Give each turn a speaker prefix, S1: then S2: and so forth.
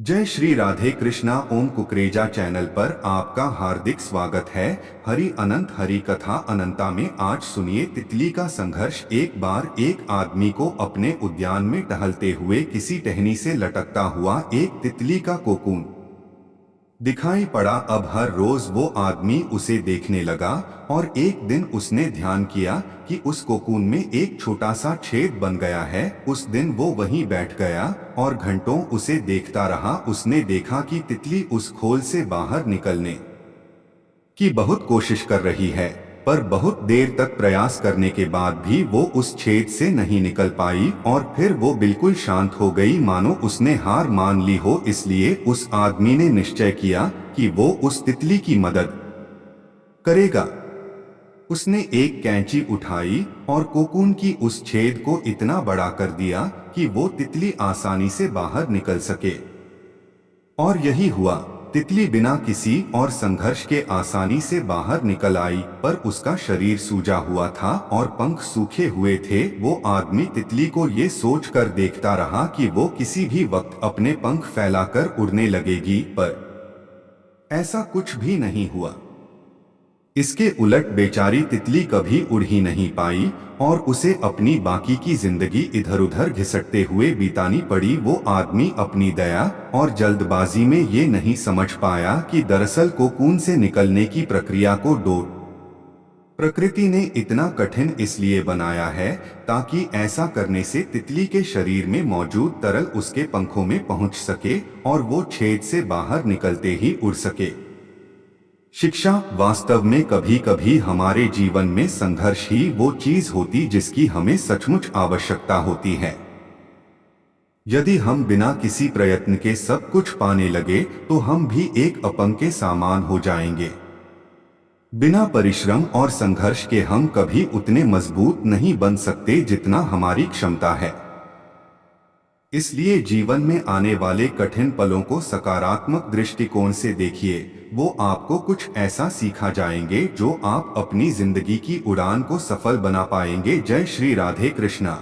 S1: जय श्री राधे कृष्णा। ओम कुकरेजा चैनल पर आपका हार्दिक स्वागत है। हरि अनंत हरि कथा अनंता में आज सुनिए तितली का संघर्ष। एक बार एक आदमी को अपने उद्यान में टहलते हुए किसी टहनी से लटकता हुआ एक तितली का कोकून दिखाई पड़ा। अब हर रोज वो आदमी उसे देखने लगा और एक दिन उसने ध्यान किया कि उस कोकून में एक छोटा सा छेद बन गया है। उस दिन वो वहीं बैठ गया और घंटों उसे देखता रहा। उसने देखा कि तितली उस खोल से बाहर निकलने की बहुत कोशिश कर रही है, पर बहुत देर तक प्रयास करने के बाद भी वो उस छेद से नहीं निकल पाई और फिर वो बिल्कुल शांत हो गई, मानो उसने हार मान ली हो। इसलिए उस आदमी ने निश्चय किया कि वो उस तितली की मदद करेगा। उसने एक कैंची उठाई और कोकून की उस छेद को इतना बड़ा कर दिया कि वो तितली आसानी से बाहर निकल सके। और यही हुआ। तितली बिना किसी और संघर्ष के आसानी से बाहर निकल आई, पर उसका शरीर सूजा हुआ था और पंख सूखे हुए थे। वो आदमी तितली को ये सोचकर देखता रहा कि वो किसी भी वक्त अपने पंख फैलाकर उड़ने लगेगी, पर ऐसा कुछ भी नहीं हुआ। इसके उलट बेचारी तितली कभी उड़ ही नहीं पाई और उसे अपनी बाकी की जिंदगी इधर उधर घिसटते हुए बितानी पड़ी। वो आदमी अपनी दया और जल्दबाजी में ये नहीं समझ पाया कि दरअसल कोकून से निकलने की प्रक्रिया को प्रकृति ने इतना कठिन इसलिए बनाया है ताकि ऐसा करने से तितली के शरीर में मौजूद तरल उसके पंखों में पहुंच सके और वो छेद से बाहर निकलते ही उड़ सके। शिक्षा। वास्तव में कभी कभी हमारे जीवन में संघर्ष ही वो चीज होती जिसकी हमें सचमुच आवश्यकता होती है। यदि हम बिना किसी प्रयत्न के सब कुछ पाने लगे तो हम भी एक अपंग के समान हो जाएंगे। बिना परिश्रम और संघर्ष के हम कभी उतने मजबूत नहीं बन सकते जितना हमारी क्षमता है। इसलिए जीवन में आने वाले कठिन पलों को सकारात्मक दृष्टिकोण से देखिए। वो आपको कुछ ऐसा सिखा जाएंगे जो आप अपनी जिंदगी की उड़ान को सफल बना पाएंगे। जय श्री राधे कृष्णा।